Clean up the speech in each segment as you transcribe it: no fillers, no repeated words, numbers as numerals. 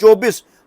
24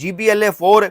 GBLA 4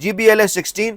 GBLA 16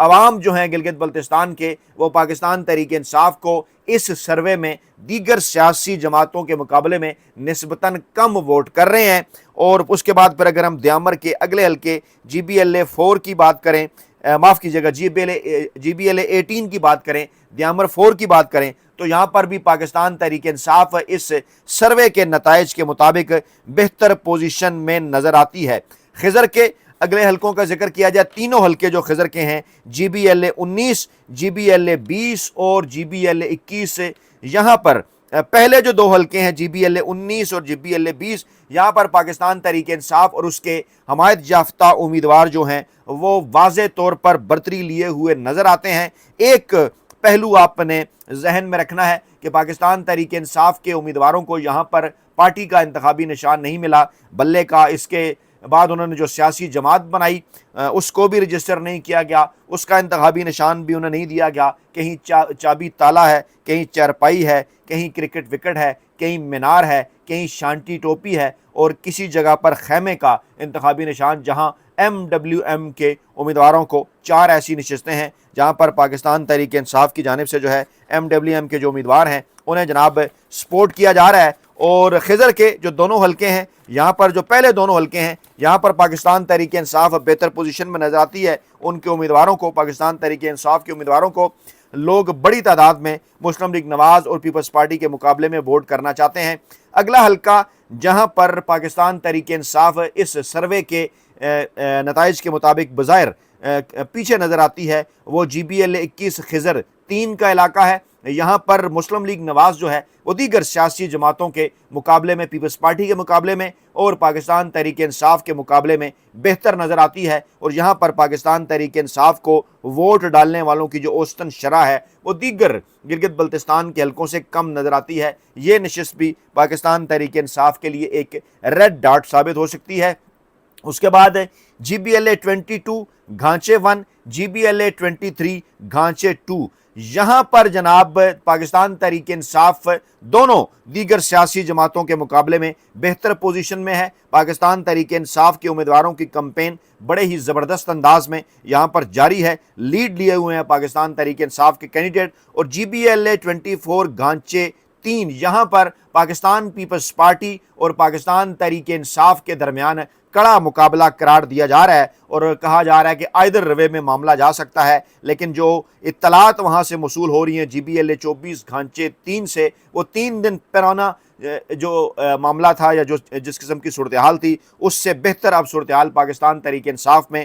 عوام جو ہیں گلگت بلتستان کے وہ پاکستان تحریک انصاف کو اس سروے میں دیگر سیاسی جماعتوں کے مقابلے میں نسبتاً کم ووٹ کر رہے ہیں۔ اور اس کے بعد پھر اگر ہم دیامر کے اگلے حلقے GBLA 4 کی بات کریں، معاف کیجیے گا GBLA 18 کی بات کریں، دیامر 4 کی بات کریں، تو یہاں پر بھی پاکستان تحریک انصاف اس سروے کے نتائج کے مطابق بہتر پوزیشن میں نظر آتی ہے۔ خضر کے اگلے حلقوں کا ذکر کیا جائے، تینوں حلقے جو خضر کے ہیں GBLA 19، GBLA 20 اور GBLA 21، یہاں پر پہلے جو 2 حلقے ہیں GBLA 19 اور GBLA 20، یہاں پر پاکستان تحریک انصاف اور اس کے حمایت یافتہ امیدوار جو ہیں وہ واضح طور پر برتری لیے ہوئے نظر آتے ہیں۔ ایک پہلو آپ نے ذہن میں رکھنا ہے کہ پاکستان تحریک انصاف کے امیدواروں کو یہاں پر پارٹی کا انتخابی نشان نہیں ملا، بلے کا اس کے بعد انہوں نے جو سیاسی جماعت بنائی اس کو بھی رجسٹر نہیں کیا گیا، اس کا انتخابی نشان بھی انہیں نہیں دیا گیا۔ کہیں چابی تالا ہے، کہیں چارپائی ہے، کہیں کرکٹ وکٹ ہے، کہیں مینار ہے، کہیں شانٹی ٹوپی ہے، اور کسی جگہ پر خیمے کا انتخابی نشان، جہاں MWM کے امیدواروں کو 4 ایسی نشستیں ہیں جہاں پر پاکستان تحریک انصاف کی جانب سے جو ہے MWM کے جو امیدوار ہیں انہیں جناب سپورٹ کیا جا رہا ہے۔ اور خضر کے جو دونوں حلقے ہیں، یہاں پر جو پہلے دونوں حلقے ہیں، یہاں پر پاکستان تحریک انصاف بہتر پوزیشن میں نظر آتی ہے۔ ان کے امیدواروں کو، پاکستان تحریک انصاف کے امیدواروں کو لوگ بڑی تعداد میں مسلم لیگ نواز اور پیپلز پارٹی کے مقابلے میں ووٹ کرنا چاہتے ہیں۔ اگلا حلقہ جہاں پر پاکستان تحریک انصاف اس سروے کے نتائج کے مطابق بظاہر پیچھے نظر آتی ہے، وہ GBLA 21 خضر 3 کا علاقہ ہے۔ یہاں پر مسلم لیگ نواز جو ہے وہ دیگر سیاسی جماعتوں کے مقابلے میں، پیپلز پارٹی کے مقابلے میں اور پاکستان تحریک انصاف کے مقابلے میں بہتر نظر آتی ہے۔ اور یہاں پر پاکستان تحریک انصاف کو ووٹ ڈالنے والوں کی جو اوسطن شرح ہے وہ دیگر گلگت بلتستان کے حلقوں سے کم نظر آتی ہے۔ یہ نشست بھی پاکستان تحریک انصاف کے لیے ایک ریڈ ڈاٹ ثابت ہو سکتی ہے۔ اس کے بعد GBLA 22 گھانچے 1، GBLA 23 گھانچے 2، یہاں پر جناب پاکستان تحریک انصاف دونوں دیگر سیاسی جماعتوں کے مقابلے میں بہتر پوزیشن میں ہے۔ پاکستان تحریک انصاف کے امیدواروں کی کمپین بڑے ہی زبردست انداز میں یہاں پر جاری ہے، لیڈ لیے ہوئے ہیں پاکستان تحریک انصاف کے کینڈیڈیٹ۔ اور GBLA 24 گھانچے 3، یہاں پر پاکستان پیپلز پارٹی اور پاکستان تحریک انصاف کے درمیان کڑا مقابلہ قرار دیا جا رہا ہے، اور کہا جا رہا ہے کہ آئدر روے میں معاملہ جا سکتا ہے۔ لیکن جو اطلاعات وہاں سے موصول ہو رہی ہیں GBLA 24 گھانچے 3 سے، وہ 3 دن پرانا جو معاملہ تھا یا جو جس قسم کی صورتحال تھی اس سے بہتر اب صورتحال پاکستان تحریک انصاف میں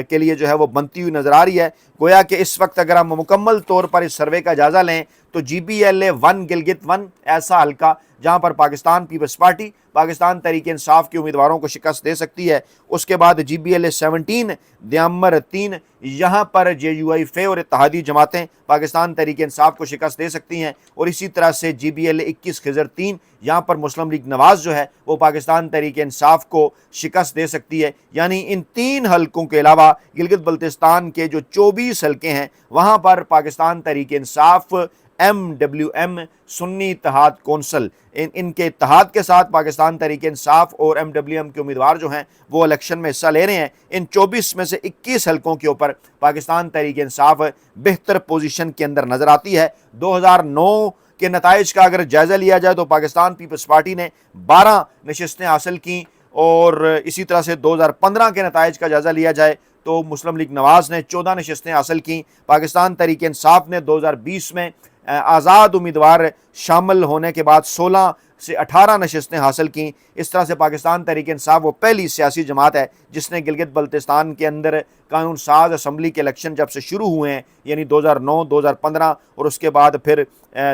کے لیے جو ہے وہ بنتی ہوئی نظر آ رہی ہے۔ گویا کہ اس وقت اگر ہم مکمل طور پر اس سروے کا جائزہ لیں تو GBLA 1 گلگت 1 ایسا حلقہ جہاں پر پاکستان پیپلز پارٹی پاکستان تحریک انصاف کے امیدواروں کو شکست دے سکتی ہے۔ اس کے بعد GBLA 17 دیامر 3، یہاں پر JUIF اور اتحادی جماعتیں پاکستان تحریک انصاف کو شکست دے سکتی ہیں۔ اور اسی طرح سے GBLA 21 خضر 3، یہاں پر مسلم لیگ نواز جو ہے وہ پاکستان تحریک انصاف کو شکست دے سکتی ہے۔ یعنی ان 3 حلقوں کے علاوہ گلگت بلتستان کے جو 24 حلقے ہیں وہاں پر پاکستان تحریک انصاف، MWM سنی اتحاد کونسل، ان کے اتحاد کے ساتھ پاکستان تحریک انصاف اور MWM کے امیدوار جو ہیں وہ الیکشن میں حصہ لے رہے ہیں۔ ان 24 میں سے 21 حلقوں کے اوپر پاکستان تحریک انصاف بہتر پوزیشن کے اندر نظر آتی ہے۔ 2009 کے نتائج کا اگر جائزہ لیا جائے تو پاکستان پیپلز پارٹی نے 12 نشستیں حاصل کیں، اور اسی طرح سے 2015 کے نتائج کا جائزہ لیا جائے تو مسلم لیگ نواز نے 14 نشستیں حاصل کیں۔ پاکستان تحریک انصاف نے 2020 میں آزاد امیدوار شامل ہونے کے بعد 16 سے 18 نشستیں حاصل کیں۔ اس طرح سے پاکستان تحریک انصاف وہ پہلی سیاسی جماعت ہے جس نے گلگت بلتستان کے اندر قانون ساز اسمبلی کے الیکشن جب سے شروع ہوئے ہیں، یعنی 2009، 2015 اور اس کے بعد پھر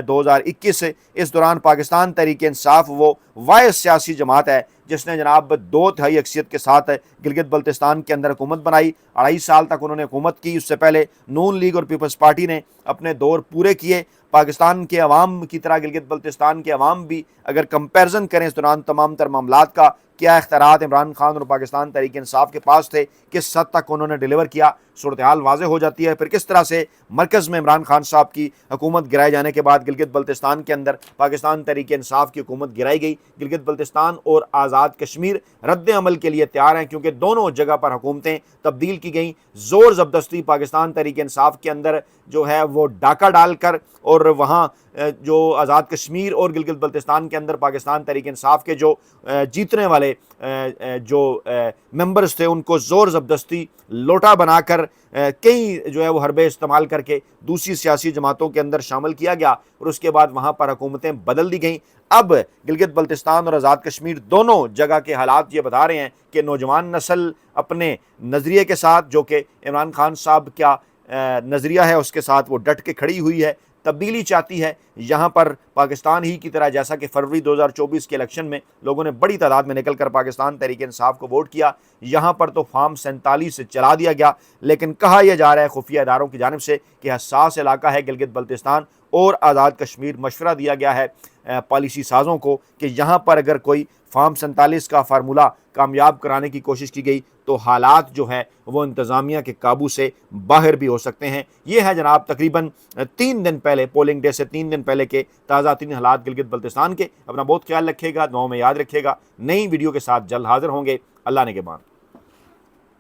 2021، اس دوران پاکستان تحریک انصاف وہ واحد سیاسی جماعت ہے جس نے جناب 2/3 اکثریت کے ساتھ گلگت بلتستان کے اندر حکومت بنائی۔ 2.5 سال تک انہوں نے حکومت کی۔ اس سے پہلے نون لیگ اور پیپلز پارٹی نے اپنے دور پورے کیے۔ پاکستان کے عوام کی طرح گلگت بلتستان کے عوام بھی اگر کمپیرزن کریں اس دوران تمام تر معاملات کا کیا اختیارات عمران خان اور پاکستان تحریک انصاف کے پاس تھے، کس حد تک انہوں نے ڈیلیور کیا، صورتحال واضح ہو جاتی ہے۔ پھر کس طرح سے مرکز میں عمران خان صاحب کی حکومت گرائے جانے کے بعد گلگت بلتستان کے اندر پاکستان تحریک انصاف کی حکومت گرائی گئی۔ گلگت بلتستان اور آزاد کشمیر رد عمل کے لیے تیار ہیں، کیونکہ دونوں جگہ پر حکومتیں تبدیل کی گئیں۔ زور زبردستی پاکستان تحریک انصاف کے اندر جو ہے وہ ڈاکہ ڈال کر، اور وہاں جو آزاد کشمیر اور گلگت بلتستان کے اندر پاکستان تحریک انصاف کے جو جیتنے والے جو ممبرز تھے ان کو زور زبردستی لوٹا بنا کر کئی جو ہے وہ حربے استعمال کر کے دوسری سیاسی جماعتوں کے اندر شامل کیا گیا، اور اس کے بعد وہاں پر حکومتیں بدل دی گئیں۔ اب گلگت بلتستان اور آزاد کشمیر دونوں جگہ کے حالات یہ بتا رہے ہیں کہ نوجوان نسل اپنے نظریے کے ساتھ، جو کہ عمران خان صاحب کا نظریہ ہے، اس کے ساتھ وہ ڈٹ کے کھڑی ہوئی ہے، تبدیلی چاہتی ہے۔ یہاں پر پاکستان ہی کی طرح، جیسا کہ فروری 2024 کے الیکشن میں لوگوں نے بڑی تعداد میں نکل کر پاکستان تحریک انصاف کو ووٹ کیا، یہاں پر تو فارم 47 سے چلا دیا گیا، لیکن کہا یہ جا رہا ہے خفیہ اداروں کی جانب سے کہ حساس علاقہ ہے گلگت بلتستان اور آزاد کشمیر، مشورہ دیا گیا ہے پالیسی سازوں کو کہ یہاں پر اگر کوئی فارم 47 کا فارمولہ کامیاب کرانے کی کوشش کی گئی تو حالات جو ہیں وہ انتظامیہ کے قابو سے باہر بھی ہو سکتے ہیں۔ یہ ہے جناب تقریباً 3 دن پہلے، پولنگ ڈے سے 3 دن پہلے کے تازہ 3 حالات گلگت بلتستان کے۔ اپنا بہت خیال رکھیے گا، دعاؤں میں یاد رکھیے گا۔ نئی ویڈیو کے ساتھ جلد حاضر ہوں گے۔ اللہ نگہبان۔